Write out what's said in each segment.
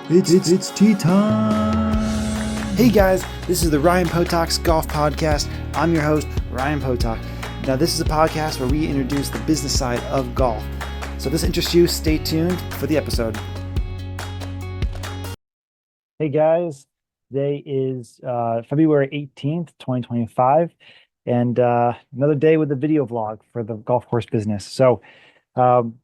It's tea time. Hey guys, this is the Ryan Potok's Golf Podcast. I'm your host, Ryan Potok. Now, this is a podcast where we introduce the business side of golf. So, if this interests you, stay tuned for the episode. Hey guys, today is February 18th, 2025, and another day with the video vlog for the golf course business. So, um,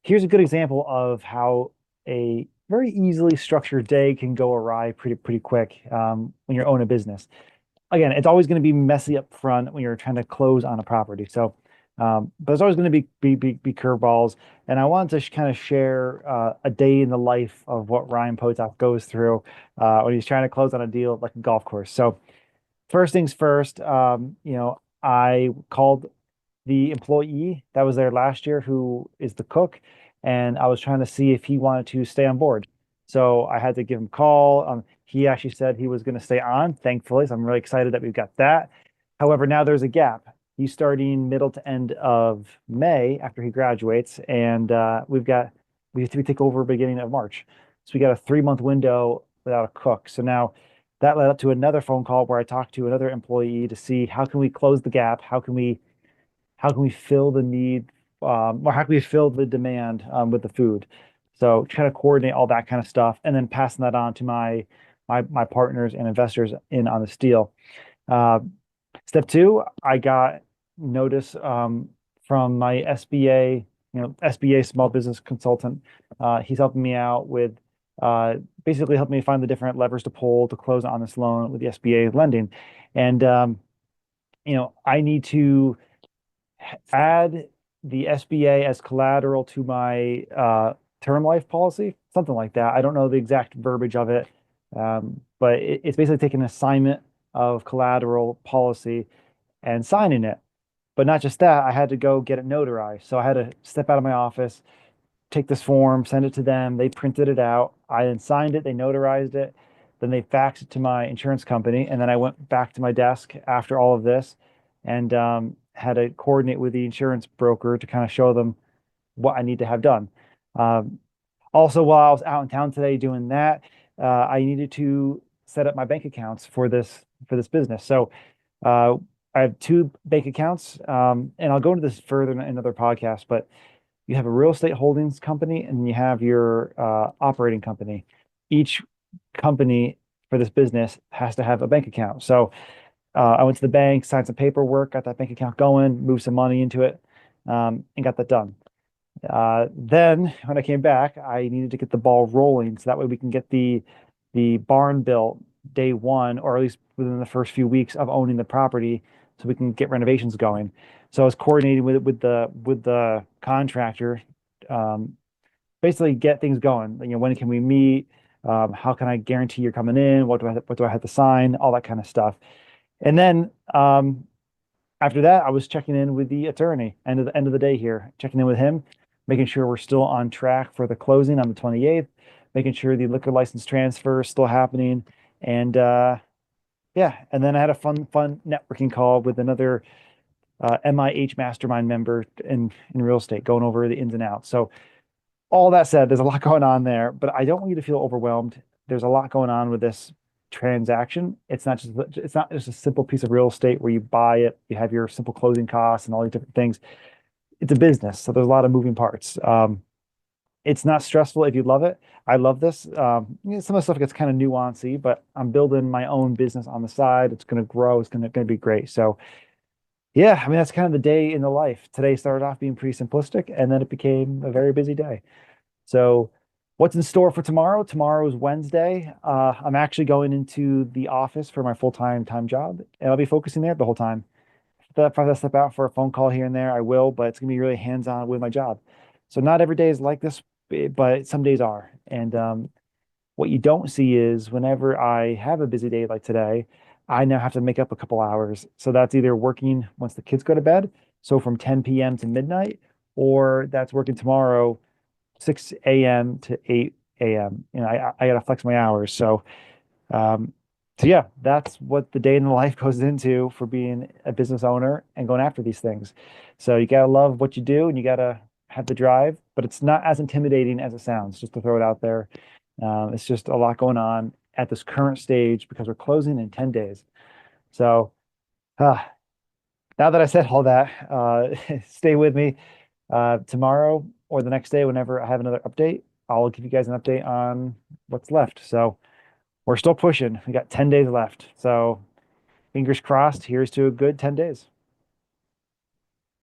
here's a good example of how a very easily structured day can go awry pretty quick when you own a business. Again, it's always going to be messy up front when you're trying to close on a property. So, but there's always going to be curveballs. And I wanted to kind of share a day in the life of what Ryan Potok goes through when he's trying to close on a deal like a golf course. So, first things first, I called the employee that was there last year, who is the cook, and I was trying to see if he wanted to stay on board. So I had to give him a call. He actually said he was going to stay on, thankfully. So I'm really excited that we've got that. However, now there's a gap. He's starting middle to end of May after he graduates, and we take over beginning of March. So we got a 3 month window without a cook. So now that led up to another phone call where I talked to another employee to see how can we close the gap, how can we fill the need, or how can we fill the demand with the food? So trying to coordinate all that kind of stuff, and then passing that on to my partners and investors in on this deal. Uh, Step two, I got notice from my SBA, SBA small business consultant. He's helping me out with basically helping me find the different levers to pull to close on this loan with the SBA lending. And I need to add the SBA as collateral to my term life policy, something like that. I don't know the exact verbiage of it, but it's basically taking an assignment of collateral policy and signing it. But not just that, I had to go get it notarized. So I had to step out of my office, take this form, send it to them. They printed it out. I then signed it. They notarized it. Then they faxed it to my insurance company. And then I went back to my desk after all of this and had to coordinate with the insurance broker to kind of show them what I need to have done. Um, Also, while I was out in town today doing that, I needed to set up my bank accounts for this business. So uh, I have two bank accounts, and I'll go into this further in another podcast. But you have a real estate holdings company, and you have your operating company. Each company for this business has to have a bank account. So I went to the bank, signed some paperwork, got that bank account going, moved some money into it, and got that done. Then when I came back, I needed to get the ball rolling so that way we can get the barn built day one, or at least within the first few weeks of owning the property, so we can get renovations going. So I was coordinating with the contractor, um, basically get things going. When can we meet? How can I guarantee you're coming in? What do I have to sign? All that kind of stuff. And then after that, I was checking in with the attorney, end of the day here, checking in with him, making sure we're still on track for the closing on the 28th, making sure the liquor license transfer is still happening. And yeah, and then I had a fun networking call with another MIH mastermind member in real estate, going over the ins and outs. So all that said, there's a lot going on there, but I don't want you to feel overwhelmed. There's a lot going on with this transaction. It's not just a simple piece of real estate where you buy it, you have your simple closing costs and all these different things. It's a business, so there's a lot of moving parts. It's not stressful if you love it. I love this. Some of the stuff gets kind of nuancy, but I'm building my own business on the side. It's going to grow. It's going to be great. So yeah, I mean, that's kind of the day in the life. Today started off being pretty simplistic, and then it became a very busy day. So, what's in store for tomorrow? Tomorrow is Wednesday. I'm actually going into the office for my full-time job, and I'll be focusing there the whole time. If I have to step out for a phone call here and there, I will, but it's gonna be really hands-on with my job. So not every day is like this, but some days are. And what you don't see is whenever I have a busy day like today, I now have to make up a couple hours. So that's either working once the kids go to bed, so from 10 p.m. to midnight, or that's working tomorrow 6 a.m. to 8 a.m. I gotta flex my hours. Um, so yeah, that's what the day in the life goes into for being a business owner and going after these things. So you gotta love what you do and you gotta have the drive, but it's not as intimidating as it sounds, just to throw it out there. It's just a lot going on at this current stage because we're closing in 10 days. So uh, now that I said all that, stay with me. Tomorrow or the next day, whenever I have another update, I'll give you guys an update on what's left. So we're still pushing. We got 10 days left. So fingers crossed, here's to a good 10 days.